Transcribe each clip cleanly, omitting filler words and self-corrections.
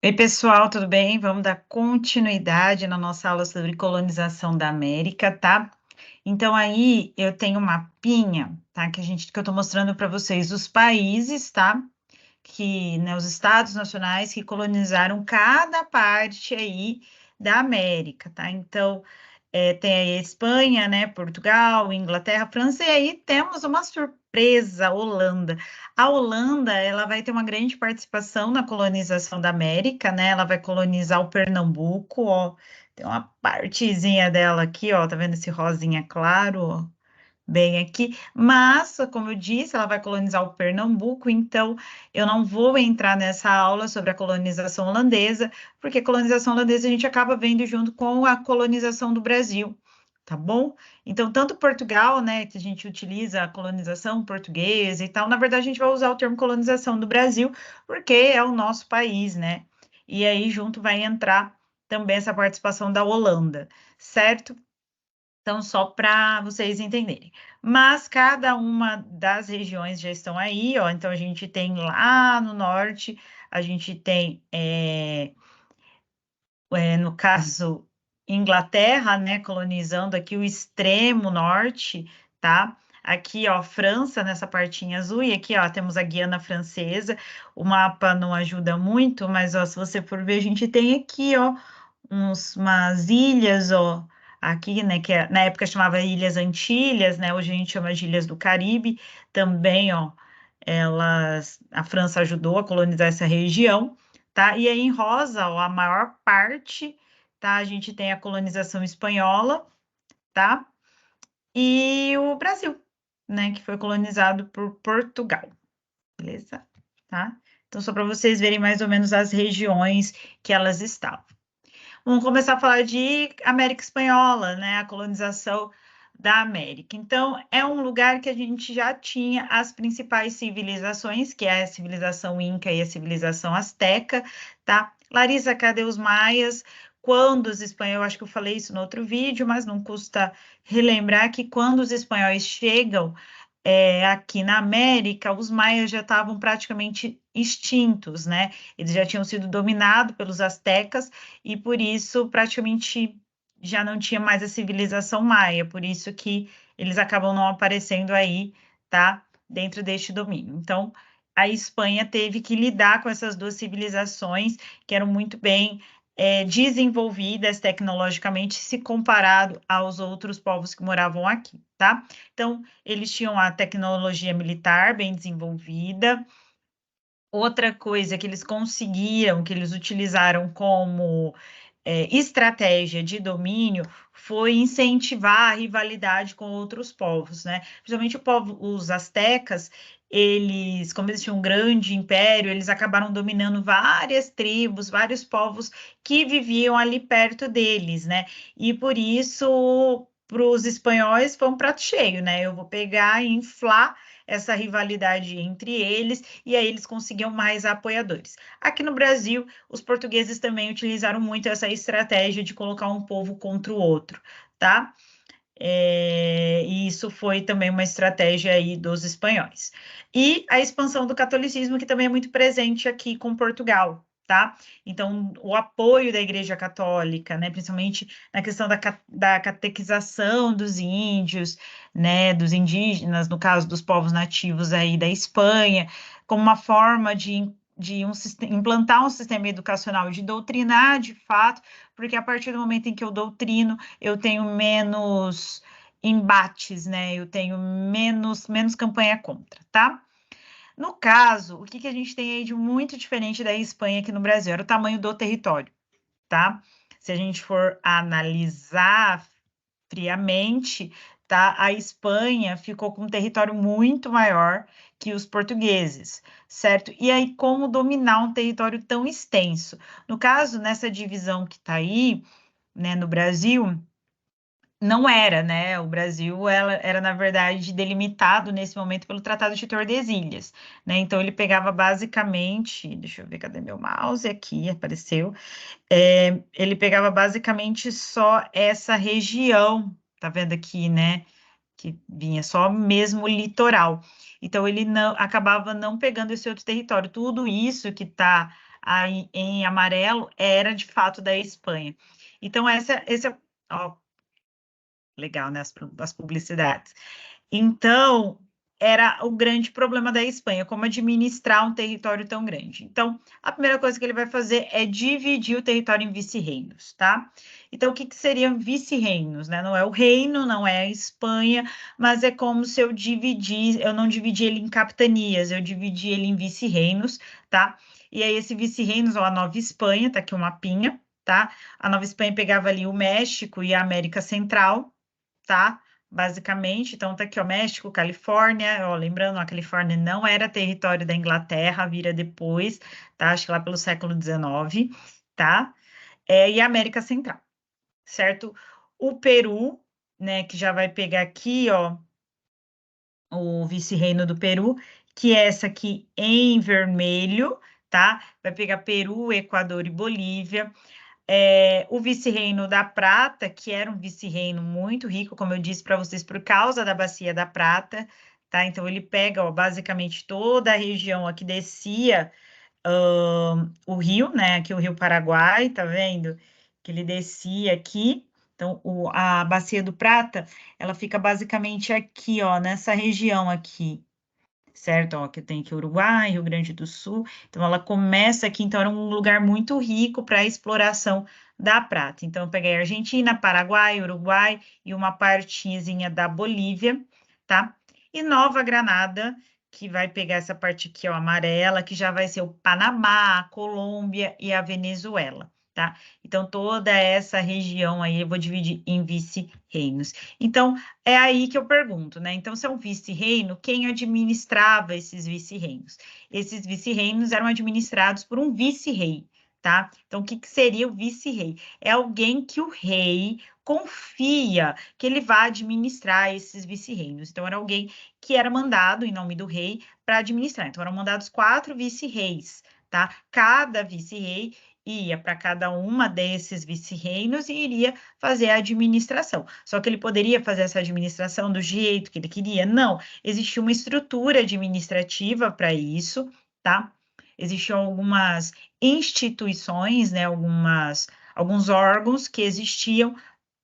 Oi, pessoal, tudo bem? Vamos dar continuidade na nossa aula sobre colonização da América, tá? Então, aí eu tenho um mapinha, tá? Que eu estou mostrando para vocês os países, tá? Né, os estados nacionais que colonizaram cada parte aí da América, tá? Então, tem aí a Espanha, né, Portugal, Inglaterra, França, e aí temos uma surpresa, a Holanda. A Holanda, ela vai ter uma grande participação na colonização da América, né? Ela vai colonizar o Pernambuco, ó. Tem uma partezinha dela aqui, ó, tá vendo esse rosinha claro, ó? Bem aqui, mas, como eu disse, ela vai colonizar o Pernambuco, então eu não vou entrar nessa aula sobre a colonização holandesa, porque a colonização holandesa a gente acaba vendo junto com a colonização do Brasil, tá bom? Então, tanto Portugal, né, que a gente utiliza a colonização portuguesa e tal, na verdade a gente vai usar o termo colonização do Brasil, porque é o nosso país, né? E aí junto vai entrar também essa participação da Holanda, certo? Então, só para vocês entenderem. Mas cada uma das regiões já estão aí, ó. Então, a gente tem lá no norte, a gente tem, no caso, Inglaterra, né, colonizando aqui o extremo norte, tá? Aqui, ó, França, nessa partinha azul, e aqui, ó, temos a Guiana Francesa. O mapa não ajuda muito, mas, ó, se você for ver, a gente tem aqui, ó, umas ilhas, ó, aqui, né, na época chamava Ilhas Antilhas, né, hoje a gente chama de Ilhas do Caribe, também, ó, a França ajudou a colonizar essa região, tá? E aí em rosa, ó, a maior parte, tá? A gente tem a colonização espanhola, tá? E o Brasil, né, que foi colonizado por Portugal, beleza? Tá? Então, só para vocês verem mais ou menos as regiões que elas estavam. Vamos começar a falar de América Espanhola, né? A colonização da América. Então, é um lugar que a gente já tinha as principais civilizações, que é a civilização Inca e a civilização Azteca, tá? Larissa, cadê os maias? Quando os espanhóis, eu acho que eu falei isso no outro vídeo, mas não custa relembrar que quando os espanhóis chegam aqui na América, os maias já estavam praticamente extintos, né? Eles já tinham sido dominados pelos astecas e por isso praticamente já não tinha mais a civilização maia, por isso que eles acabam não aparecendo aí, tá? Dentro deste domínio. Então, a Espanha teve que lidar com essas duas civilizações que eram muito bem desenvolvidas tecnologicamente se comparado aos outros povos que moravam aqui, tá? Então, eles tinham a tecnologia militar bem desenvolvida. Outra coisa que eles conseguiram, que eles utilizaram como estratégia de domínio, foi incentivar a rivalidade com outros povos, né? Principalmente os astecas, como eles tinham um grande império, eles acabaram dominando várias tribos, vários povos que viviam ali perto deles, né? E por isso, para os espanhóis, foi um prato cheio, né? Eu vou pegar e inflar essa rivalidade entre eles, e aí eles conseguiam mais apoiadores. Aqui no Brasil, os portugueses também utilizaram muito essa estratégia de colocar um povo contra o outro, tá? E isso foi também uma estratégia aí dos espanhóis. E a expansão do catolicismo, que também é muito presente aqui com Portugal, tá? Então, o apoio da Igreja Católica, né, principalmente na questão da catequização dos índios, né, dos indígenas, no caso dos povos nativos aí da Espanha, como uma forma implantar um sistema educacional, de doutrinar de fato, porque a partir do momento em que eu doutrino, eu tenho menos embates, né? Eu tenho menos campanha contra, tá? No caso, o que que a gente tem aí de muito diferente da Espanha aqui no Brasil? Era o tamanho do território, tá? Se a gente for analisar friamente, tá? A Espanha ficou com um território muito maior que os portugueses, certo? E aí, como dominar um território tão extenso? No caso, nessa divisão que está aí, né, no Brasil, não era, né? O Brasil era, na verdade, delimitado nesse momento pelo Tratado de Tordesilhas, né? Então, ele pegava basicamente, deixa eu ver, cadê meu mouse? Aqui, apareceu. Ele pegava basicamente só essa região, tá vendo aqui, né? Que vinha só mesmo o litoral. Então, ele não acabava não pegando esse outro território. Tudo isso que está aí em amarelo era de fato da Espanha. Então, esse é, ó, legal, né, as publicidades. Então, era o grande problema da Espanha, como administrar um território tão grande. Então, a primeira coisa que ele vai fazer é dividir o território em vice-reinos, tá? Então, o que seriam vice-reinos, né? Não é o reino, não é a Espanha, mas é como se eu não dividi ele em capitanias, eu dividi ele em vice-reinos, tá? E aí, esse vice-reinos, ó, a Nova Espanha, tá aqui o mapinha, tá? A Nova Espanha pegava ali o México e a América Central, tá? Basicamente, então tá aqui, ó, México, Califórnia, ó, lembrando, a Califórnia não era território da Inglaterra, vira depois, tá? Acho que lá pelo século XIX, tá? E a América Central, certo? O Peru, né, que já vai pegar aqui, ó, o vice-reino do Peru, que é essa aqui em vermelho, tá? Vai pegar Peru, Equador e Bolívia. O vice-reino da Prata, que era um vice-reino muito rico, como eu disse para vocês, por causa da Bacia da Prata, tá? Então, ele pega, ó, basicamente toda a região aqui descia o rio, né? Aqui o Rio Paraguai, tá vendo? Que ele descia aqui. Então, a Bacia do Prata, ela fica basicamente aqui, ó, nessa região aqui, certo? Ó, que tem aqui Uruguai, Rio Grande do Sul. Então, ela começa aqui, então, era um lugar muito rico para a exploração da prata. Então, eu peguei Argentina, Paraguai, Uruguai e uma partezinha da Bolívia, tá? E Nova Granada, que vai pegar essa parte aqui, ó, amarela, que já vai ser o Panamá, a Colômbia e a Venezuela, tá? Então, toda essa região aí eu vou dividir em vice-reinos. Então, é aí que eu pergunto, né? Então, se é um vice-reino, quem administrava esses vice-reinos? Esses vice-reinos eram administrados por um vice-rei, tá? Então, o que seria o vice-rei? É alguém que o rei confia que ele vai administrar esses vice-reinos. Então, era alguém que era mandado em nome do rei para administrar. Então, eram mandados 4 vice-reis, tá? Cada vice-rei ia para cada uma desses vice-reinos e iria fazer a administração. Só que ele poderia fazer essa administração do jeito que ele queria? Não. Existia uma estrutura administrativa para isso, tá? Existiam algumas instituições, né? Alguns órgãos que existiam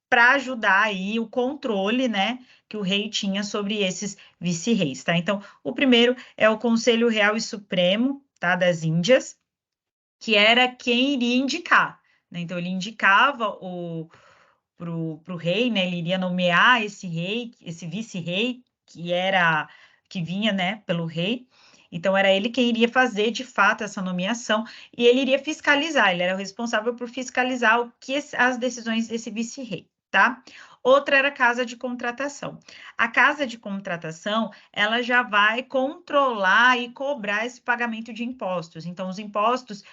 para ajudar aí o controle, né? Que o rei tinha sobre esses vice-reis, tá? Então, o primeiro é o Conselho Real e Supremo, tá? Das Índias, que era quem iria indicar, né? Então, ele indicava para o rei, né? Ele iria nomear esse rei, esse vice-rei, que vinha, né, pelo rei. Então, era ele quem iria fazer, de fato, essa nomeação, e ele iria fiscalizar, ele era o responsável por fiscalizar as decisões desse vice-rei, tá? Outra era a casa de contratação. A casa de contratação, ela já vai controlar e cobrar esse pagamento de impostos. Então, os impostos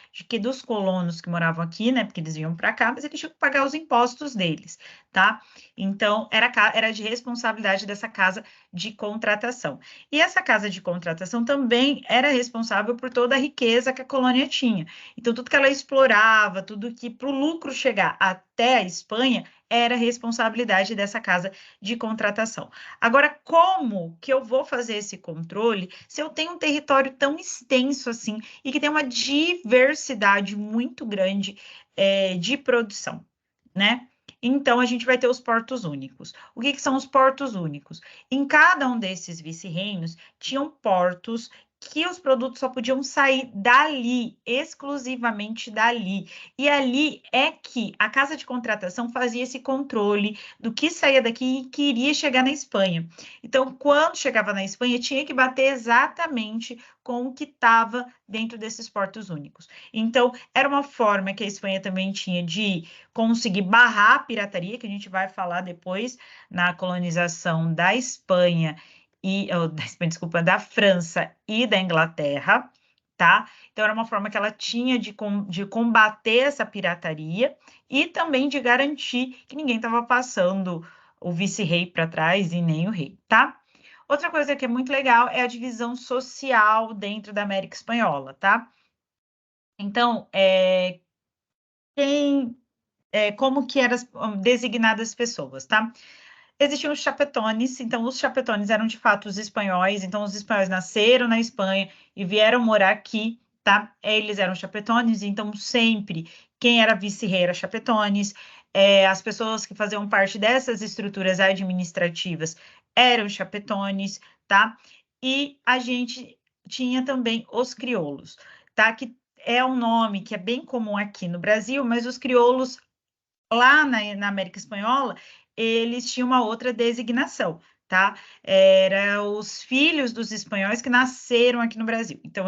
dos colonos que moravam aqui, né, porque eles vinham para cá, mas eles tinham que pagar os impostos deles, tá? Então, era de responsabilidade dessa casa de contratação. E essa casa de contratação também era responsável por toda a riqueza que a colônia tinha. Então, tudo que ela explorava, tudo que para o lucro chegar até a Espanha, era responsabilidade dessa casa de contratação. Agora, como que eu vou fazer esse controle se eu tenho um território tão extenso assim e que tem uma diversidade muito grande de produção, né? Então, a gente vai ter os portos únicos. O que são os portos únicos? Em cada um desses vice-reinos, tinham portos que os produtos só podiam sair dali, exclusivamente dali. E ali é que a casa de contratação fazia esse controle do que saía daqui e que iria chegar na Espanha. Então, quando chegava na Espanha, tinha que bater exatamente com o que estava dentro desses portos únicos. Então, era uma forma que a Espanha também tinha de conseguir barrar a pirataria, que a gente vai falar depois na colonização da Espanha desculpa, da França e da Inglaterra, tá? Então, era uma forma que ela tinha de combater essa pirataria e também de garantir que ninguém estava passando o vice-rei para trás e nem o rei, tá? Outra coisa que é muito legal é a divisão social dentro da América Espanhola, tá? Então, como que eram designadas as pessoas, tá? Existiam os chapetones, então os chapetones eram de fato os espanhóis, então os espanhóis nasceram na Espanha e vieram morar aqui, tá? Eles eram chapetones, então sempre quem era vice-rei era chapetones, as pessoas que faziam parte dessas estruturas administrativas eram chapetones, tá? E a gente tinha também os crioulos, tá? Que é um nome que é bem comum aqui no Brasil, mas os crioulos lá na América Espanhola, eles tinham uma outra designação, tá? Era os filhos dos espanhóis que nasceram aqui no Brasil, então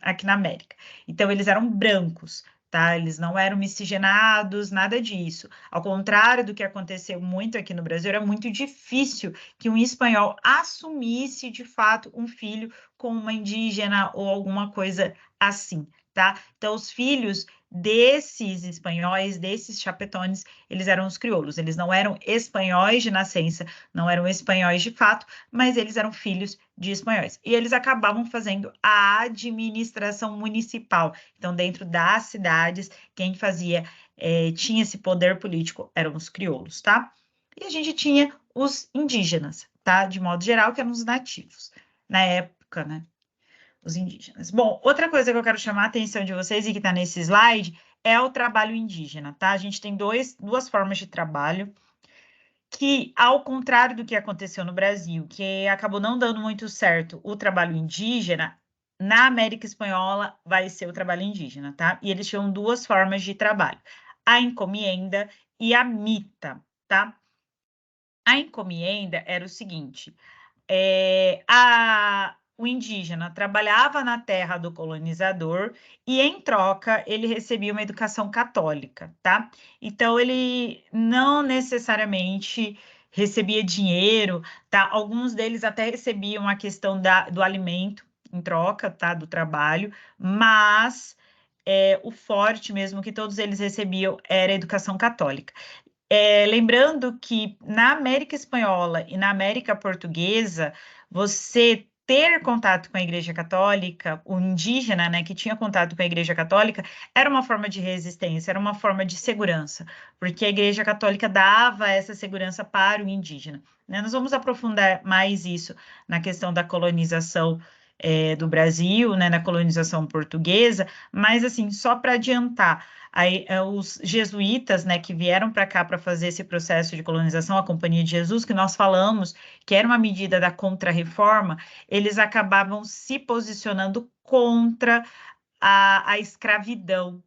aqui na América. Então eles eram brancos, tá? Eles não eram miscigenados, nada disso. Ao contrário do que aconteceu muito aqui no Brasil, era muito difícil que um espanhol assumisse de fato um filho com uma indígena ou alguma coisa assim, tá? Então os filhos desses espanhóis, desses chapetones, eles eram os crioulos. Eles não eram espanhóis de nascença, não eram espanhóis de fato, mas eles eram filhos de espanhóis. E eles acabavam fazendo a administração municipal. Então, dentro das cidades, quem fazia, tinha esse poder político eram os crioulos, tá? E a gente tinha os indígenas, tá? De modo geral, que eram os nativos. Na época, né? Os indígenas. Bom, outra coisa que eu quero chamar a atenção de vocês e que está nesse slide é o trabalho indígena, tá? A gente tem duas formas de trabalho que, ao contrário do que aconteceu no Brasil, que acabou não dando muito certo o trabalho indígena, na América Espanhola vai ser o trabalho indígena, tá? E eles tinham duas formas de trabalho, a encomienda e a mita, tá? A encomienda era o seguinte, o indígena trabalhava na terra do colonizador e, em troca, ele recebia uma educação católica, tá? Então, ele não necessariamente recebia dinheiro, tá? Alguns deles até recebiam a questão do alimento em troca, tá? Do trabalho, mas o forte mesmo que todos eles recebiam era a educação católica. Lembrando que na América Espanhola e na América Portuguesa, você ter contato com a Igreja Católica, o indígena, né, que tinha contato com a Igreja Católica, era uma forma de resistência, era uma forma de segurança, porque a Igreja Católica dava essa segurança para o indígena, né? Nós vamos aprofundar mais isso na questão da colonização do Brasil, né, na colonização portuguesa, mas assim, só para adiantar, aí, os jesuítas, né, que vieram para cá para fazer esse processo de colonização, a Companhia de Jesus, que nós falamos que era uma medida da Contra-Reforma, eles acabavam se posicionando contra a escravidão,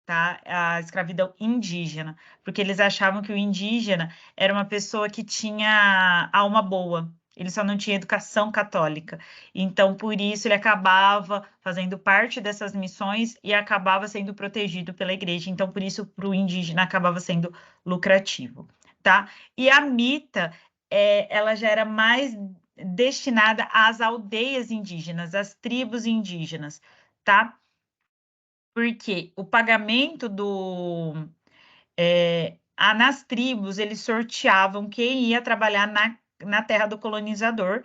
tá? A escravidão indígena, porque eles achavam que o indígena era uma pessoa que tinha alma boa, ele só não tinha educação católica. Então, por isso, ele acabava fazendo parte dessas missões e acabava sendo protegido pela igreja. Então, por isso, para o indígena acabava sendo lucrativo, tá? E a mita, ela já era mais destinada às aldeias indígenas, às tribos indígenas, tá? Porque o pagamento nas tribos, eles sorteavam quem ia trabalhar na terra do colonizador.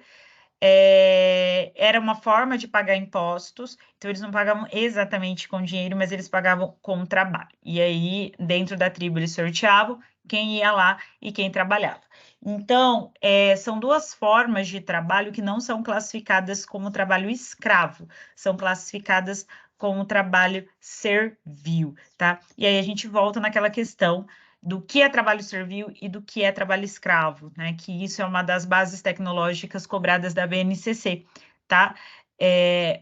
Era uma forma de pagar impostos, então eles não pagavam exatamente com dinheiro, mas eles pagavam com trabalho. E aí, dentro da tribo, eles sorteavam quem ia lá e quem trabalhava. Então, são duas formas de trabalho que não são classificadas como trabalho escravo, são classificadas como trabalho servil, tá? E aí a gente volta naquela questão do que é trabalho servil e do que é trabalho escravo, né? Que isso é uma das bases tecnológicas cobradas da BNCC, tá?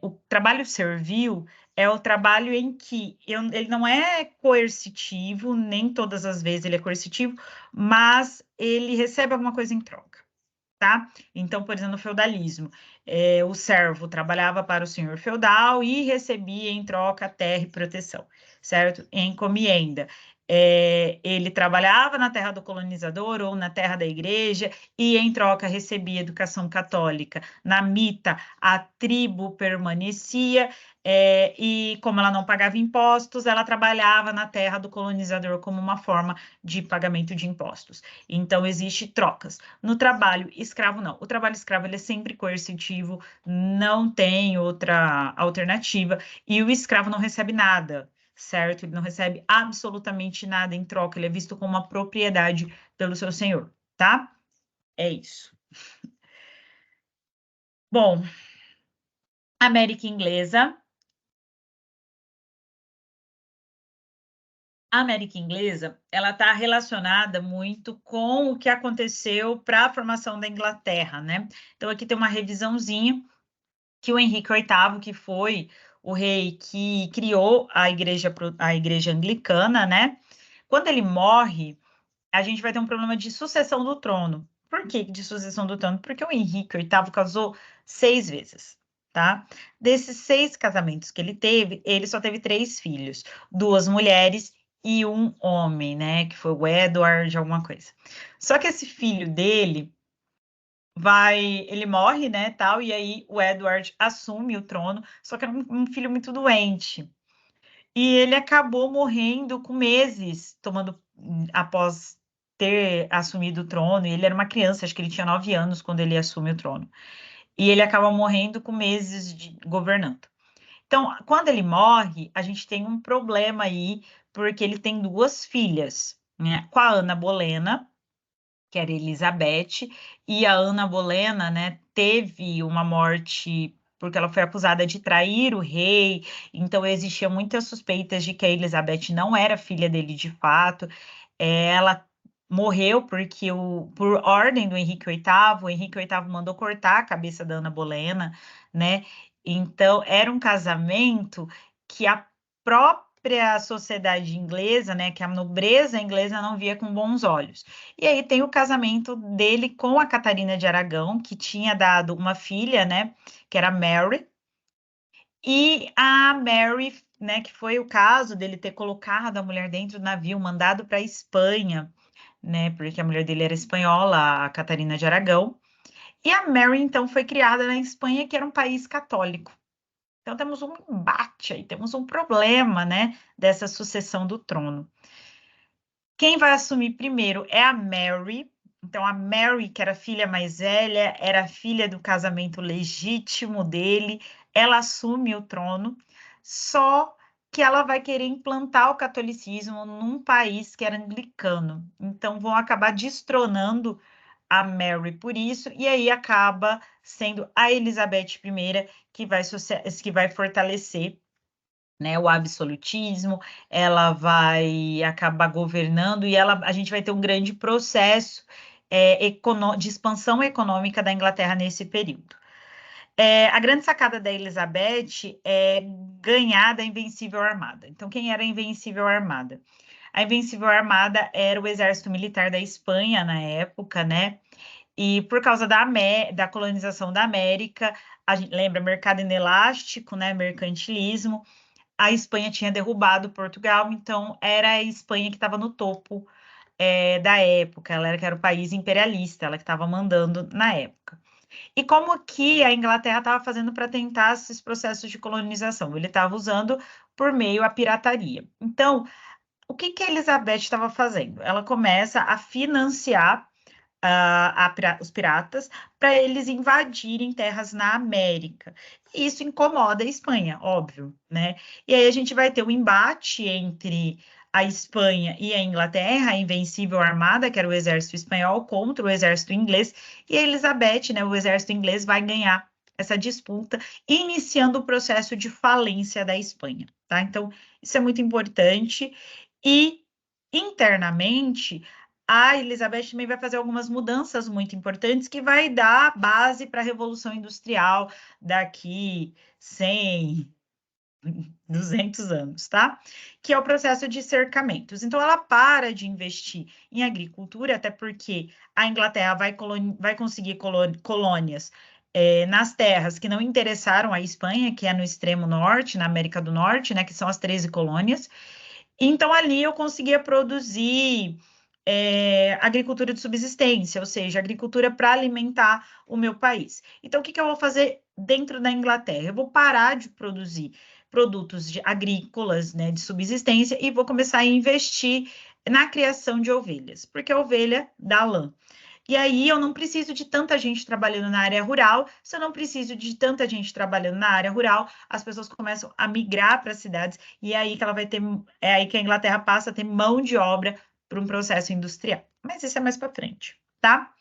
O trabalho servil é o trabalho em que ele não é coercitivo, nem todas as vezes ele é coercitivo, mas ele recebe alguma coisa em troca, tá? Então, por exemplo, no feudalismo, o servo trabalhava para o senhor feudal e recebia em troca terra e proteção, certo? Em encomienda. Ele trabalhava na terra do colonizador ou na terra da igreja e, em troca, recebia educação católica. Na mita, a tribo permanecia e, como ela não pagava impostos, ela trabalhava na terra do colonizador como uma forma de pagamento de impostos. Então, existe trocas. No trabalho escravo, não. O trabalho escravo ele é sempre coercitivo, não tem outra alternativa, e o escravo não recebe nada, certo? Ele não recebe absolutamente nada em troca, ele é visto como uma propriedade pelo seu senhor, tá? É isso. Bom, América Inglesa, A América Inglesa, ela está relacionada muito com o que aconteceu para a formação da Inglaterra, né? Então, aqui tem uma revisãozinha que o Henrique VIII, que foi o rei que criou a igreja anglicana, né? Quando ele morre, a gente vai ter um problema de sucessão do trono. Por que de sucessão do trono? Porque o Henrique VIII casou 6 vezes, tá? Desses 6 casamentos que ele teve, ele só teve 3 filhos, 2 mulheres e um homem, né? Que foi o Edward, alguma coisa. Só que esse filho dele ele morre, né, tal, e aí o Edward assume o trono, só que era um filho muito doente. E ele acabou morrendo com meses, após ter assumido o trono, e ele era uma criança, acho que ele tinha 9 anos quando ele assume o trono. E ele acaba morrendo com meses governando. Então, quando ele morre, a gente tem um problema aí, porque ele tem 2 filhas, né, com a Ana Bolena, que era Elizabeth, e a Ana Bolena, né, teve uma morte porque ela foi acusada de trair o rei, então existiam muitas suspeitas de que a Elizabeth não era filha dele de fato. Ela morreu porque por ordem do Henrique VIII, o Henrique VIII mandou cortar a cabeça da Ana Bolena, né? Então era um casamento que a própria sociedade inglesa, né, que a nobreza inglesa não via com bons olhos. E aí tem o casamento dele com a Catarina de Aragão, que tinha dado uma filha, né, que era Mary, e a Mary, né, que foi o caso dele ter colocado a mulher dentro do navio, mandado para a Espanha, né, porque a mulher dele era espanhola, a Catarina de Aragão. E a Mary, então, foi criada na Espanha, que era um país católico. Então, temos um embate aí, temos um problema, né, dessa sucessão do trono. Quem vai assumir primeiro é a Mary. Então, a Mary, que era a filha mais velha, era filha do casamento legítimo dele, ela assume o trono, só que ela vai querer implantar o catolicismo num país que era anglicano. Então, vão acabar destronando a Mary por isso, e aí acaba sendo a Elizabeth I que vai fortalecer, né, o absolutismo, ela vai acabar governando e a gente vai ter um grande processo de expansão econômica da Inglaterra nesse período. A grande sacada da Elizabeth é ganhar da Invencível Armada. Então, quem era a Invencível Armada? A Invencível Armada era o exército militar da Espanha na época, né? E por causa da colonização da América, a gente lembra mercado inelástico, né? Mercantilismo. A Espanha tinha derrubado Portugal, então era a Espanha que estava no topo da época, ela era que era o país imperialista, ela que estava mandando na época. E como que a Inglaterra estava fazendo para tentar esses processos de colonização? Ele estava usando por meio a pirataria. Então, o que que a Elizabeth estava fazendo? Ela começa a financiar os piratas para eles invadirem terras na América. E isso incomoda a Espanha, óbvio, né? E aí a gente vai ter um embate entre a Espanha e a Inglaterra, a Invencível Armada, que era o exército espanhol, contra o exército inglês, e a Elizabeth, né, o exército inglês, vai ganhar essa disputa, iniciando o processo de falência da Espanha, tá? Então, isso é muito importante. E internamente, a Elizabeth também vai fazer algumas mudanças muito importantes que vai dar base para a Revolução Industrial daqui 100, 200 anos, tá? Que é o processo de cercamentos. Então, ela para de investir em agricultura, até porque a Inglaterra vai conseguir colônias nas terras que não interessaram à Espanha, que é no extremo norte, na América do Norte, né, que são as 13 colônias. Então, ali eu conseguia produzir agricultura de subsistência, ou seja, agricultura para alimentar o meu país. Então, o que que eu vou fazer dentro da Inglaterra? Eu vou parar de produzir produtos agrícolas, né, de subsistência, e vou começar a investir na criação de ovelhas, porque a ovelha dá lã. E aí eu não preciso de tanta gente trabalhando na área rural. Se eu não preciso de tanta gente trabalhando na área rural, as pessoas começam a migrar para as cidades e é aí que ela vai ter, é aí que a Inglaterra passa a ter mão de obra para um processo industrial. Mas isso é mais para frente, tá?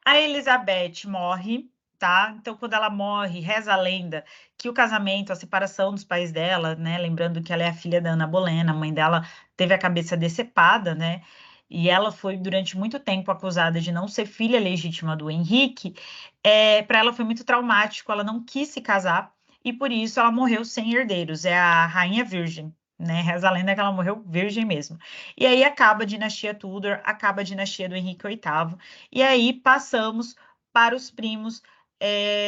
A Elizabeth morre, tá? Então, quando ela morre, reza a lenda que o casamento, a separação dos pais dela, né? Lembrando que ela é a filha da Ana Bolena, a mãe dela teve a cabeça decepada, né? E ela foi durante muito tempo acusada de não ser filha legítima do Henrique. Para ela foi muito traumático, ela não quis se casar e por isso ela morreu sem herdeiros. É a rainha virgem, né? Reza a lenda que ela morreu virgem mesmo. E aí acaba a dinastia Tudor, acaba a dinastia do Henrique VIII, e aí passamos para os primos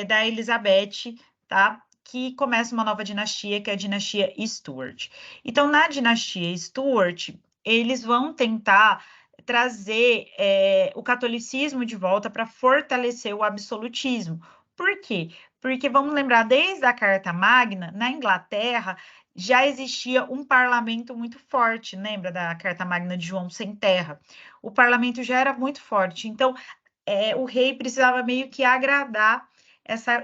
da Elizabeth, tá? Que começa uma nova dinastia, que é a dinastia Stuart. Então, na dinastia Stuart, eles vão tentar trazer o catolicismo de volta para fortalecer o absolutismo. Por quê? Porque vamos lembrar, desde a Carta Magna, na Inglaterra, já existia um parlamento muito forte, lembra da Carta Magna de João Sem Terra? O parlamento já era muito forte, então o rei precisava meio que agradar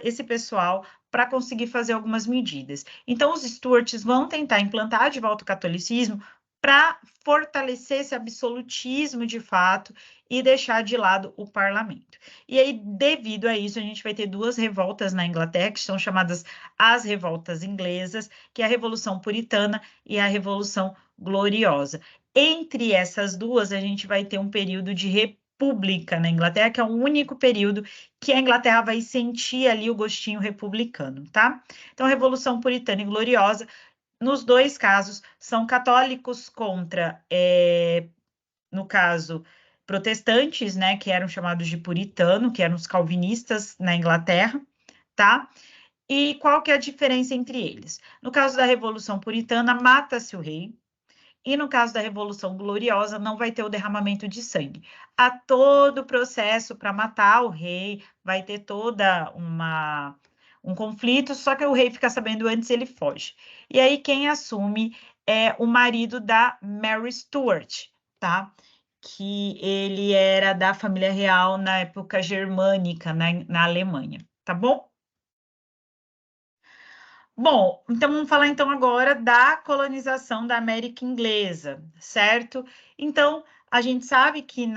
esse pessoal para conseguir fazer algumas medidas. Então, os Stuarts vão tentar implantar de volta o catolicismo para fortalecer esse absolutismo de fato e deixar de lado o parlamento. E aí, devido a isso, a gente vai ter duas revoltas na Inglaterra, que são chamadas as revoltas inglesas, que é a Revolução Puritana e a Revolução Gloriosa. Entre essas duas, a gente vai ter um período de república na Inglaterra, que é o único período que a Inglaterra vai sentir ali o gostinho republicano, tá? Então, Revolução Puritana e Gloriosa, nos dois casos, são católicos contra, no caso, protestantes, né, que eram chamados de puritano, que eram os calvinistas na Inglaterra, tá? E qual que é a diferença entre eles? No caso da Revolução Puritana, mata-se o rei, e no caso da Revolução Gloriosa, não vai ter o derramamento de sangue. Há todo o processo para matar o rei, vai ter um conflito, só que o rei fica sabendo antes, ele foge. E aí quem assume é o marido da Mary Stuart, tá? Que ele era da família real na época germânica, na Alemanha, tá bom? Bom, então vamos falar então agora da colonização da América Inglesa, certo? Então, a gente sabe que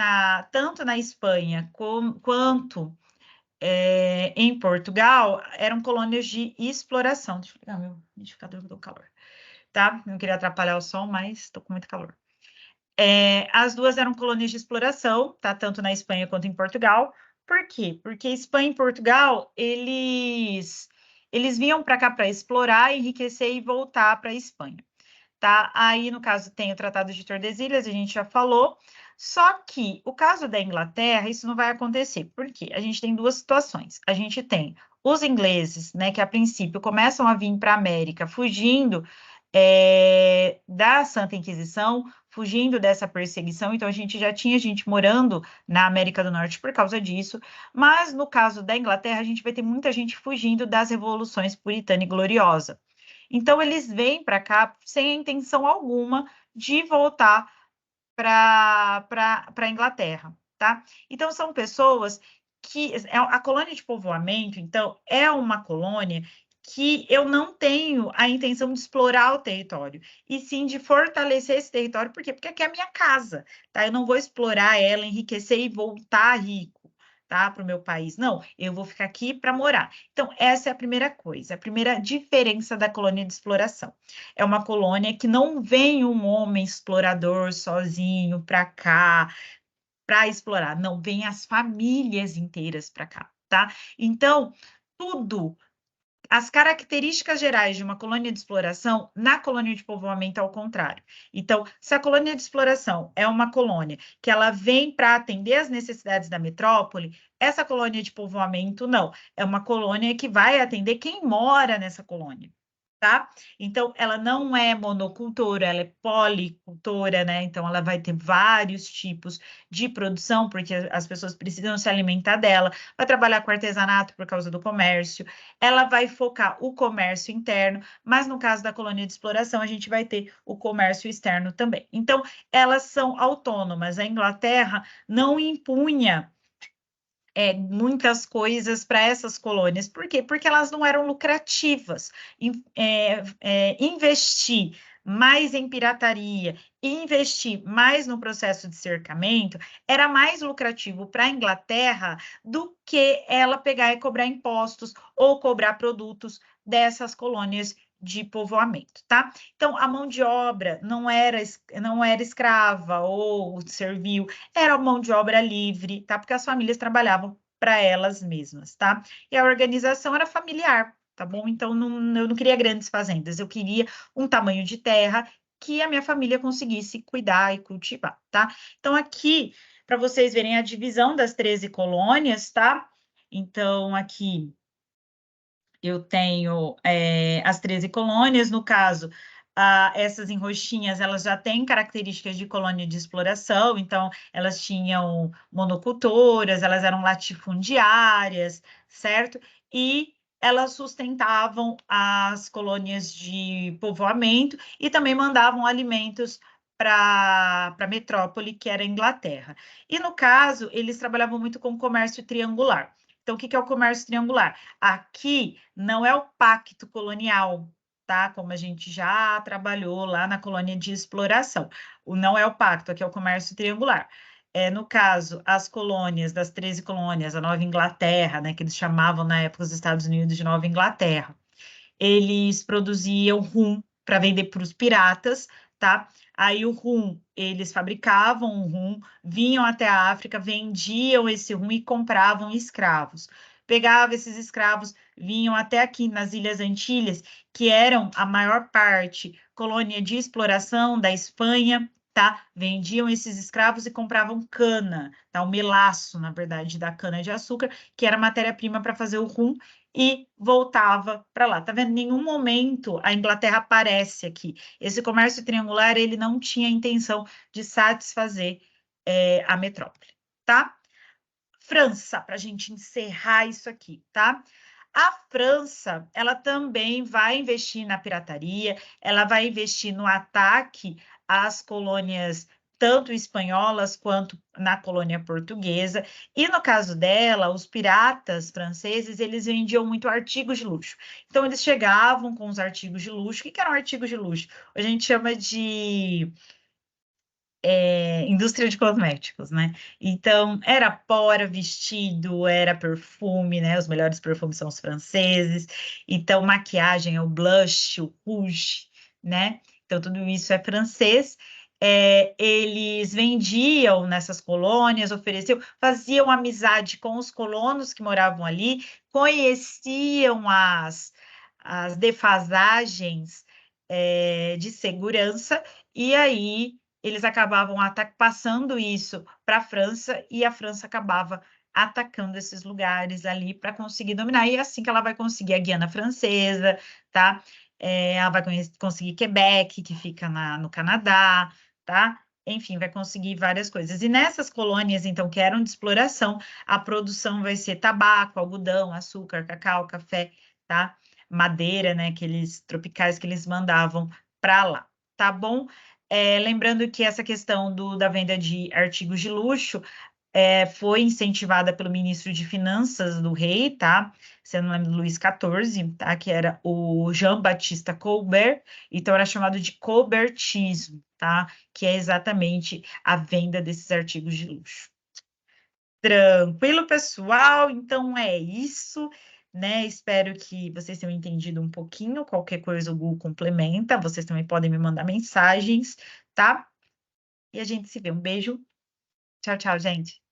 tanto na Espanha quanto em Portugal eram colônias de exploração. Deixa eu ligar meu liquidificador que eu tô com calor, tá? Não queria atrapalhar o som, mas estou com muito calor. As duas eram colônias de exploração, tá? Tanto na Espanha quanto em Portugal. Por quê? Porque Espanha e Portugal, eles vinham para cá para explorar, enriquecer e voltar para a Espanha, tá? Aí, no caso, tem o Tratado de Tordesilhas, a gente já falou. Só que o caso da Inglaterra, isso não vai acontecer. Por quê? A gente tem duas situações. A gente tem os ingleses, né, que a princípio começam a vir para a América fugindo da Santa Inquisição, fugindo dessa perseguição, então a gente já tinha gente morando na América do Norte por causa disso, mas no caso da Inglaterra, a gente vai ter muita gente fugindo das revoluções puritana e gloriosa. Então, eles vêm para cá sem a intenção alguma de voltar para a Inglaterra, tá? Então, são pessoas que a colônia de povoamento, então, é uma colônia que eu não tenho a intenção de explorar o território, e sim de fortalecer esse território, por quê? Porque aqui é a minha casa, tá? Eu não vou explorar ela, enriquecer e voltar rico, tá? Para o meu país. Não, eu vou ficar aqui para morar. Então, essa é a primeira coisa, a primeira diferença da colônia de exploração. É uma colônia que não vem um homem explorador sozinho para cá, para explorar. Não, vem as famílias inteiras para cá, tá? Então, tudo, as características gerais de uma colônia de exploração, na colônia de povoamento é ao contrário. Então, se a colônia de exploração é uma colônia que ela vem para atender as necessidades da metrópole, essa colônia de povoamento não. É uma colônia que vai atender quem mora nessa colônia, tá? Então, ela não é monocultora, ela é policultora, né? Então, ela vai ter vários tipos de produção, porque as pessoas precisam se alimentar dela, vai trabalhar com artesanato por causa do comércio, ela vai focar o comércio interno, mas no caso da colônia de exploração, a gente vai ter o comércio externo também. Então, elas são autônomas. A Inglaterra não impunha muitas coisas para essas colônias. Por quê? Porque elas não eram lucrativas. Investir mais em pirataria e investir mais no processo de cercamento, era mais lucrativo para a Inglaterra do que ela pegar e cobrar impostos ou cobrar produtos dessas colônias de povoamento, tá? Então, a mão de obra não era escrava ou servil, era mão de obra livre, tá? Porque as famílias trabalhavam para elas mesmas, tá? E a organização era familiar, tá bom? Então, eu não queria grandes fazendas, eu queria um tamanho de terra que a minha família conseguisse cuidar e cultivar, tá? Então, aqui, para vocês verem a divisão das 13 colônias, tá? Então, aqui eu tenho as 13 colônias, no caso, essas em roxinhas, elas já têm características de colônia de exploração, então elas tinham monocultoras, elas eram latifundiárias, certo? E elas sustentavam as colônias de povoamento e também mandavam alimentos para a metrópole, que era a Inglaterra. E no caso, eles trabalhavam muito com comércio triangular. Então, o que é o comércio triangular? Aqui não é o pacto colonial, tá? Como a gente já trabalhou lá na colônia de exploração. Não é o pacto, aqui é o comércio triangular. No caso, as colônias, das 13 colônias, a Nova Inglaterra, né, que eles chamavam na época os Estados Unidos de Nova Inglaterra, eles produziam rum para vender para os piratas, tá? Aí o rum, eles fabricavam o rum, vinham até a África, vendiam esse rum e compravam escravos. Pegavam esses escravos, vinham até aqui nas Ilhas Antilhas, que eram a maior parte colônia de exploração da Espanha, tá? Vendiam esses escravos e compravam cana, tá? O melaço, na verdade, da cana de açúcar, que era matéria-prima para fazer o rum, e voltava para lá. Tá vendo? Em nenhum momento a Inglaterra aparece aqui. Esse comércio triangular, ele não tinha intenção de satisfazer a metrópole, tá? França, para a gente encerrar isso aqui, tá? A França, ela também vai investir na pirataria, ela vai investir no ataque às colônias tanto espanholas quanto na colônia portuguesa. E no caso dela, os piratas franceses, eles vendiam muito artigos de luxo. Então, eles chegavam com os artigos de luxo. O que eram artigos de luxo? A gente chama de indústria de cosméticos, né? Então, era pó, era vestido, era perfume, né? Os melhores perfumes são os franceses. Então, maquiagem é o blush, o rouge, né? Então, tudo isso é francês. Eles vendiam nessas colônias, ofereciam, faziam amizade com os colonos que moravam ali, conheciam as defasagens, de segurança, e aí eles acabavam passando isso para a França e a França acabava atacando esses lugares ali para conseguir dominar. E é assim que ela vai conseguir a Guiana Francesa, tá? Ela vai conseguir Quebec, que fica no Canadá, tá? Enfim, vai conseguir várias coisas. E nessas colônias, então, que eram de exploração, a produção vai ser tabaco, algodão, açúcar, cacau, café, tá? Madeira, né? Aqueles tropicais que eles mandavam para lá, tá bom? Lembrando que essa questão da venda de artigos de luxo foi incentivada pelo ministro de Finanças do rei, tá? Se eu não lembro, Luís XIV, tá? Que era o Jean-Baptiste Colbert, então era chamado de colbertismo, tá? Que é exatamente a venda desses artigos de luxo. Tranquilo, pessoal? Então é isso, né? Espero que vocês tenham entendido um pouquinho. Qualquer coisa o Google complementa. Vocês também podem me mandar mensagens, tá? E a gente se vê. Um beijo. Tchau, tchau, gente.